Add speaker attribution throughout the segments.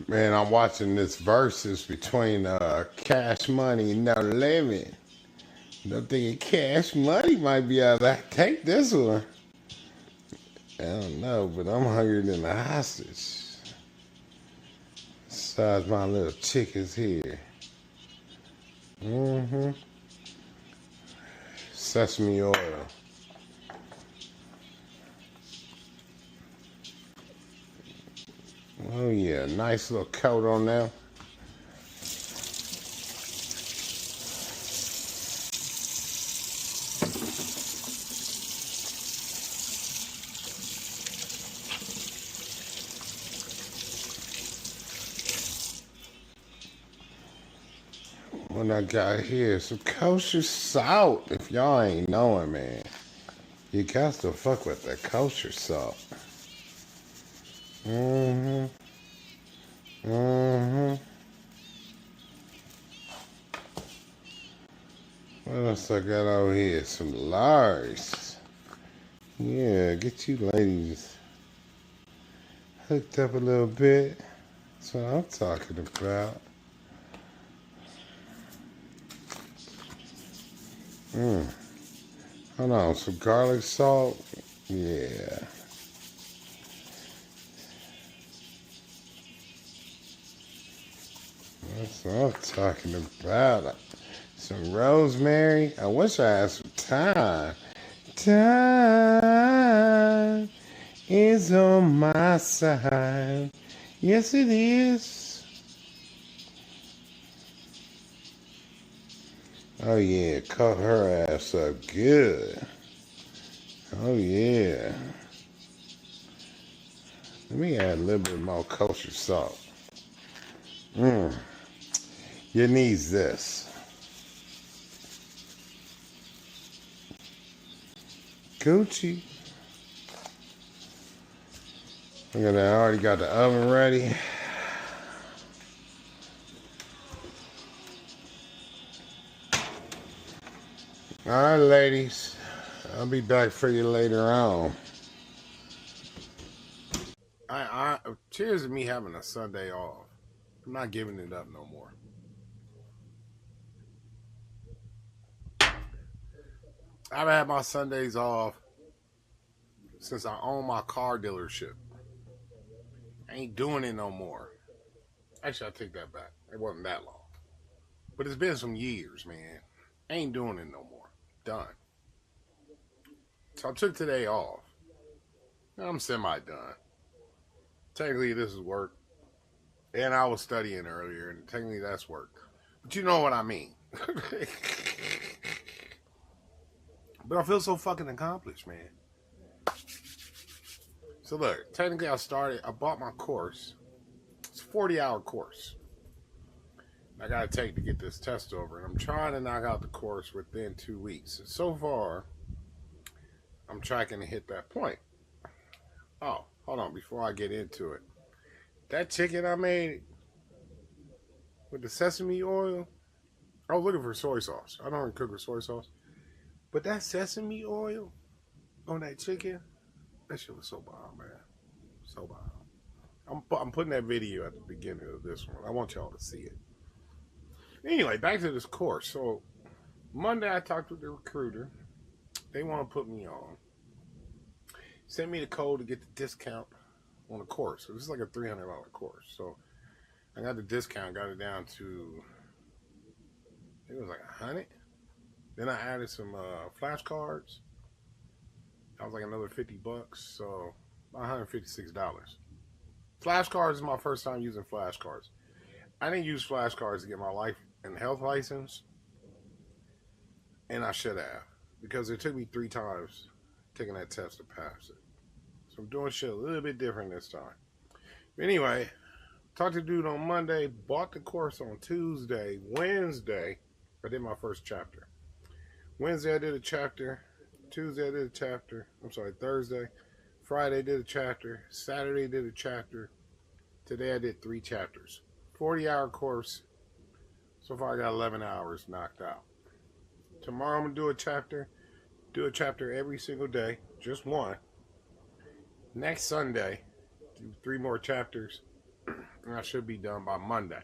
Speaker 1: Man, I'm watching this versus between Cash Money and No Limit. I'm thinking Cash Money might be able to take this one. I don't know, but I'm hungrier than a hostage. Besides my little chickens here. Sesame oil. Oh yeah, nice little coat on there. What I got here, some kosher salt. If y'all ain't knowing, man, you got to fuck with that kosher salt. What else I got over here? Some Lars. Yeah, get you ladies hooked up a little bit. That's what I'm talking about. Hold on, some garlic salt. Yeah. That's what I'm talking about. Some rosemary. I wish I had some thyme. Time is on my side. Yes, it is. Oh, yeah. Cut her ass up good. Oh, yeah. Let me add a little bit more kosher salt. You need this. Gucci. I already got the oven ready. All right, ladies. I'll be back for you later on. Cheers to me having a Sunday off. I'm not giving it up no more. I've had my Sundays off since I own my car dealership. I ain't doing it no more. Actually, I take that back. It wasn't that long. But it's been some years, man. I ain't doing it no more. Done. So I took today off. I'm semi-done. Technically, this is work. And I was studying earlier, and technically that's work. But you know what I mean. But I feel so fucking accomplished, man. So look, technically I bought my course. It's a 40-hour course I gotta take to get this test over. And I'm trying to knock out the course within 2 weeks. So far, I'm tracking to hit that point. Oh, hold on, before I get into it. That chicken I made with the sesame oil, I was looking for soy sauce. I don't even cook with soy sauce. But that sesame oil on that chicken, that shit was so bomb, man. So bomb. I'm putting that video at the beginning of this one. I want y'all to see it. Anyway, back to this course. So, Monday I talked with the recruiter. They want to put me on. Send me the code to get the discount on the course. So, this is like a $300 course. So, I got the discount, got it down to, I think it was like $100. Then I added some flashcards. That was like another $50, so $156. Flashcards is my first time using flashcards. I didn't use flashcards to get my life and health license, and I should have, because it took me 3 times taking that test to pass it. So I'm doing shit a little bit different this time. But anyway, talked to the dude on Monday, bought the course on Tuesday. Wednesday, I did my first chapter. Wednesday I did a chapter. Tuesday I did a chapter. Thursday. Friday I did a chapter. Saturday I did a chapter. Today I did 3 chapters. 40-hour course. So far I got 11 hours knocked out. Tomorrow I'm going to do a chapter. Do a chapter every single day. Just one. Next Sunday, do 3 more chapters. and I should be done by Monday.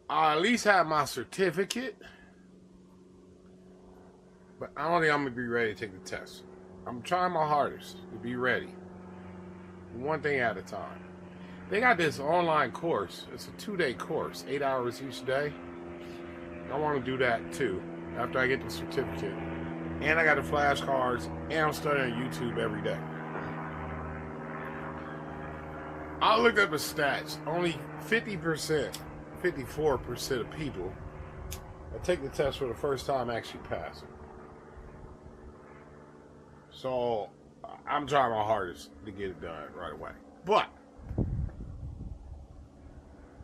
Speaker 1: I at least have my certificate, but I don't think I'm going to be ready to take the test. I'm trying my hardest to be ready. One thing at a time. They got this online course. It's a 2-day course, 8 hours each day. I want to do that too after I get the certificate. And I got the flashcards, and I'm studying YouTube every day. I looked up the stats. Only 50%, 54% of people that take the test for the first time actually pass it. So I'm trying my hardest to get it done right away. But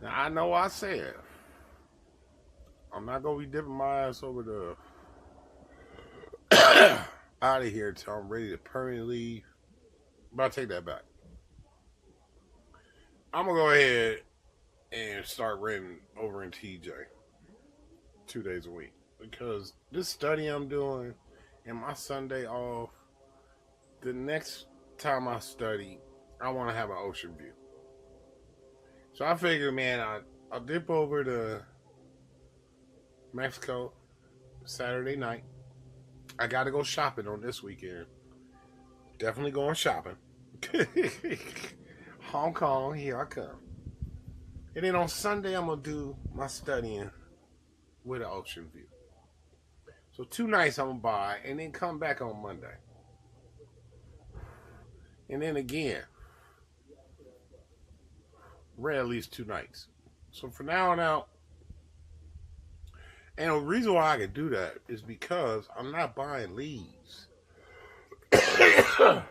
Speaker 1: now I know I said I'm not gonna be dipping my ass over the out of here until I'm ready to permanently leave. But I'll take that back. I'm gonna go ahead and start renting over in TJ 2 days a week, because this study I'm doing and my Sunday off, the next time I study, I want to have an ocean view. So I figured, man, I'll dip over to Mexico Saturday night. I got to go shopping on this weekend. Definitely going shopping. Hong Kong, here I come. And then on Sunday, I'm going to do my studying with an ocean view. So 2 nights I'm going to buy, and then come back on Monday. And then again, rent at least 2 nights. So from now on out, and the reason why I can do that is because I'm not buying leads. Hold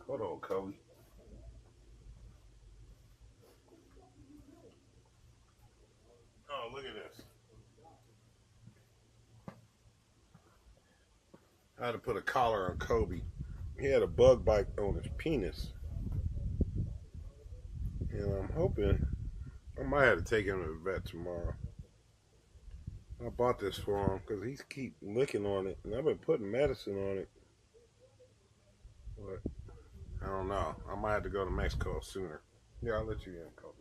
Speaker 1: on, Kobe. Oh, look at this. I had to put a collar on Kobe. He had a bug bite on his penis. And I'm hoping I might have to take him to the vet tomorrow. I bought this for him because he keep licking on it, and I've been putting medicine on it. But I don't know. I might have to go to Mexico sooner. Yeah, I'll let you in, Kobe.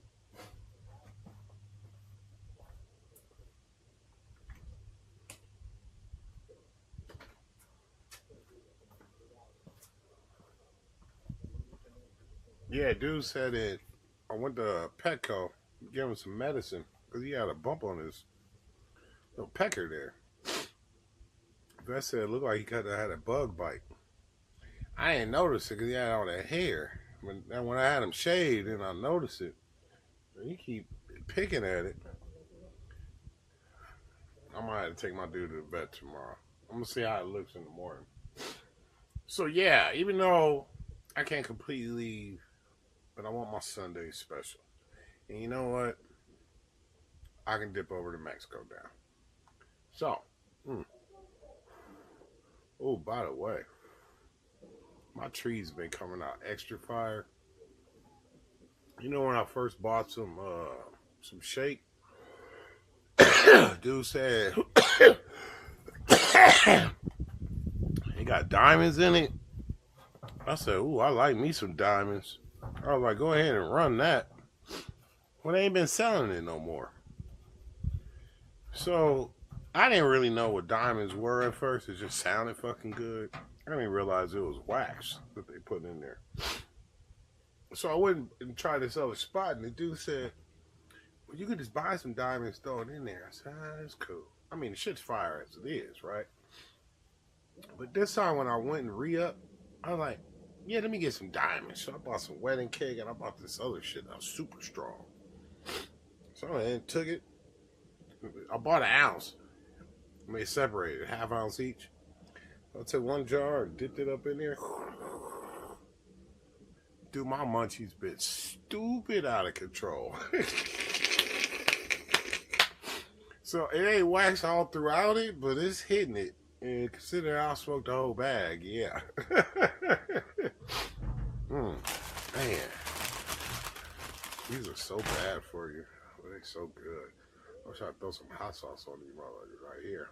Speaker 1: Yeah, dude said it. I went to Petco, gave him some medicine because he had a bump on his little pecker there. Vet said it looked like he had a bug bite. I didn't notice it because he had all that hair. And when I had him shaved, and I noticed it. He keep picking at it. I might have to take my dude to the vet tomorrow. I'm going to see how it looks in the morning. So, yeah, even though I can't completely leave, but I want my Sunday special. And you know what? I can dip over to Mexico now. So, oh, by the way, my trees been coming out extra fire. You know when I first bought some shake, dude said it got diamonds in it. I said, ooh, I like me some diamonds. I was like, go ahead and run that. Well, they ain't been selling it no more. So I didn't really know what diamonds were at first. It just sounded fucking good. I didn't realize it was wax that they put in there. So I went and tried this other spot, and the dude said, well, you could just buy some diamonds, throw it in there. I said, that's cool. I mean, the shit's fire as it is, right? But this time when I went and re-up, I was like, yeah, let me get some diamonds. So I bought some wedding cake, and I bought this other shit that was super strong. So I went and took it. I bought an ounce. I mean, separated, half ounce each. I took one jar and dipped it up in there. Dude, my munchies been stupid out of control. So it ain't wax all throughout it, but it's hitting it. And consider I smoked the whole bag, yeah. Man. These are so bad for you. But they're so good. I wish I'd throw some hot sauce on these motherfuckers right here.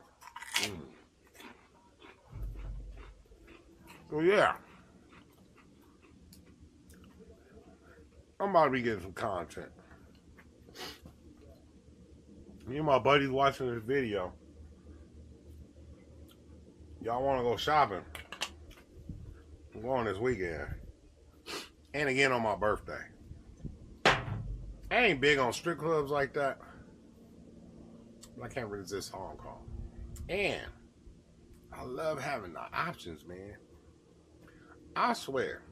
Speaker 1: So yeah. I'm about to be getting some content. Me and my buddies watching this video. Y'all want to go shopping? I'm going this weekend. And again on my birthday. I ain't big on strip clubs like that. But I can't resist Hong Kong. And I love having the options, man. I swear.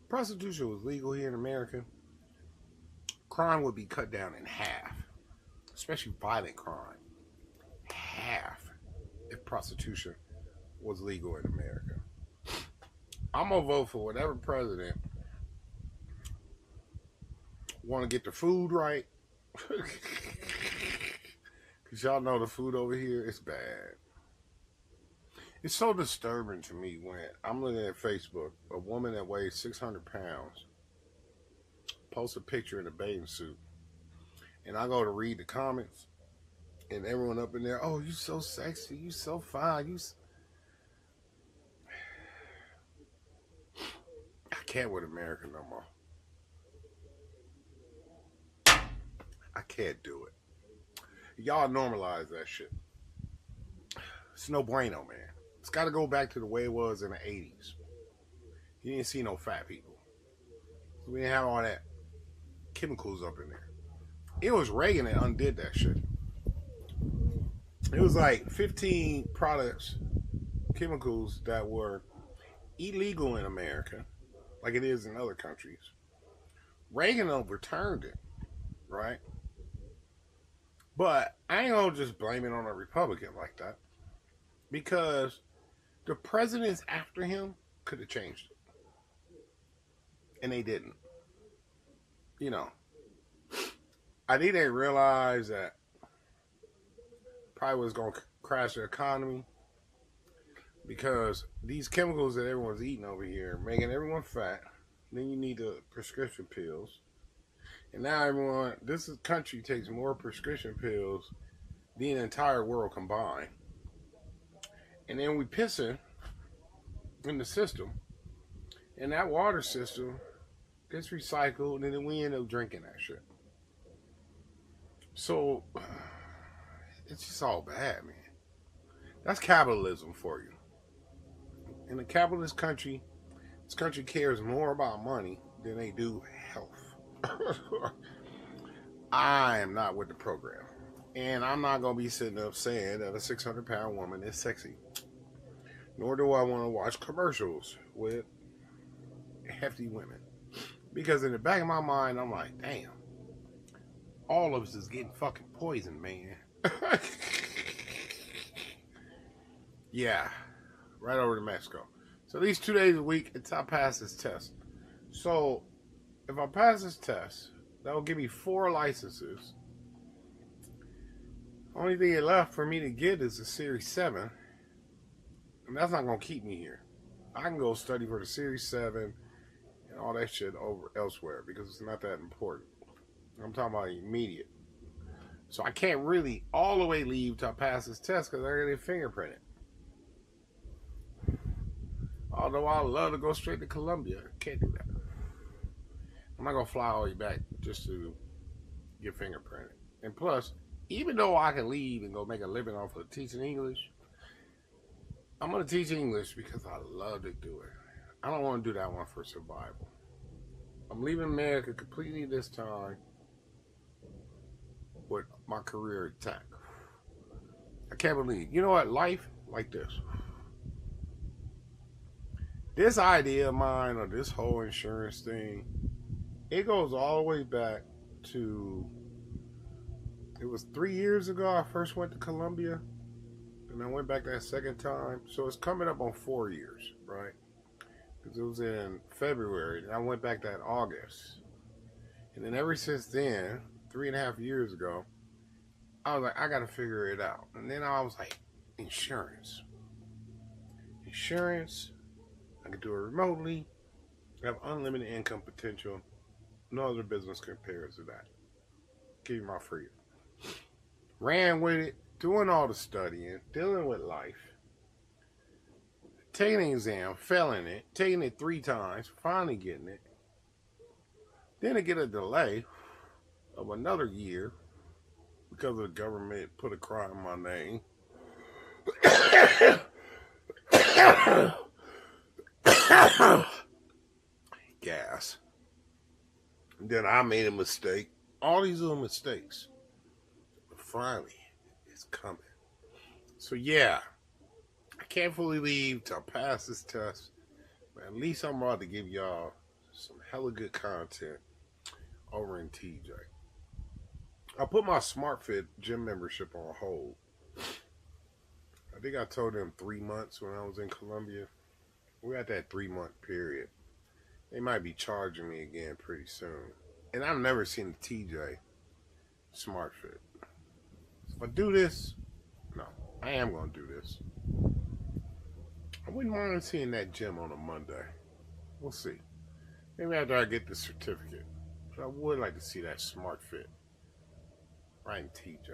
Speaker 1: Prostitution was legal here in America, crime would be cut down in half, especially violent crime. Half if prostitution was legal in America. I'm gonna vote for whatever president want to get the food right, because y'all know the food over here is bad. It's so disturbing to me when I'm looking at Facebook, a woman that weighs 600 pounds posts a picture in a bathing suit, and I go to read the comments, and everyone up in there, oh, you so sexy, you so fine, I can't with America no more. I can't do it. Y'all normalize that shit. It's no bueno, man. It's got to go back to the way it was in the 80s. You didn't see no fat people. We didn't have all that chemicals up in there. It was Reagan that undid that shit. It was like 15 products, chemicals that were illegal in America, like it is in other countries. Reagan overturned it, right? But I ain't gonna just blame it on a Republican like that, because the presidents after him could have changed it. And they didn't. You know, I think they realized that probably was going to crash the economy, because these chemicals that everyone's eating over here are making everyone fat. Then you need the prescription pills. And now this country takes more prescription pills than the entire world combined. And then we pissing in the system, and that water system gets recycled, and then we end up drinking that shit. So it's just all bad, man. That's capitalism for you. In a capitalist country, this country cares more about money than they do health. I am not with the program. And I'm not going to be sitting up saying that a 600-pound woman is sexy. Nor do I want to watch commercials with hefty women. Because in the back of my mind, I'm like, damn. All of us is getting fucking poisoned, man. Yeah. Right over to Mexico. So these 2 days a week until I pass this test. So if I pass this test, that will give me 4 licenses. Only thing left for me to get is a Series 7. And that's not going to keep me here. I can go study for the Series 7 and all that shit over elsewhere, because it's not that important. I'm talking about immediate. So I can't really all the way leave till I pass this test, because I got to get fingerprinted. Although I love to go straight to Colombia, can't do that. I'm not going to fly all the way back just to get fingerprinted. And plus, even though I can leave and go make a living off of teaching English, I'm going to teach English because I love to do it. I don't want to do that one for survival. I'm leaving America completely this time with my career intact. I can't believe. You know what? Life like this. This idea of mine, or this whole insurance thing, it goes all the way back to, it was 3 years ago I first went to Colombia, and I went back that second time. So it's coming up on 4 years, right? Because it was in February, and I went back that August. And then ever since then, 3.5 years ago, I was like, I got to figure it out. And then I was like, insurance. Insurance, I can do it remotely, have unlimited income potential. No other business compares to that. Give me my freedom. Ran with it, doing all the studying, dealing with life, taking an exam, failing it, taking it 3 times, finally getting it, Then I get a delay of another year because the government put a crime in my name. Gas. And then I made a mistake. All these little mistakes. But finally, it's coming. So yeah, I can't fully leave till I pass this test. But at least I'm about to give y'all some hella good content over in TJ. I put my SmartFit gym membership on hold. I think I told them 3 months when I was in Colombia. We're at that 3-month period. They might be charging me again pretty soon. And I've never seen a TJ SmartFit. If I do this, no, I am going to do this. I wouldn't mind seeing that gym on a Monday. We'll see. Maybe after I get the certificate. But I would like to see that SmartFit right in TJ.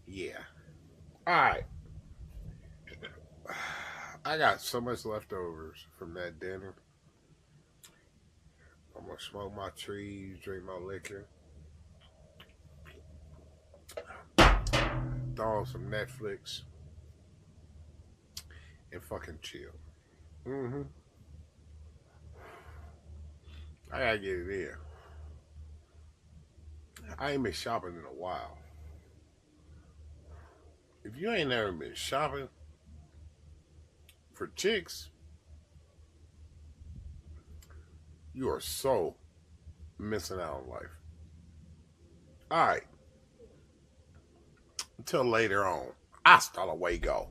Speaker 1: Yeah. Alright. I got so much leftovers from that dinner. I'm going to smoke my trees, drink my liquor. Throw on some Netflix. And fucking chill. I gotta get it in. I ain't been shopping in a while. If you ain't never been shopping for chicks, you are so missing out on life. Alright. Until later on. Hasta luego.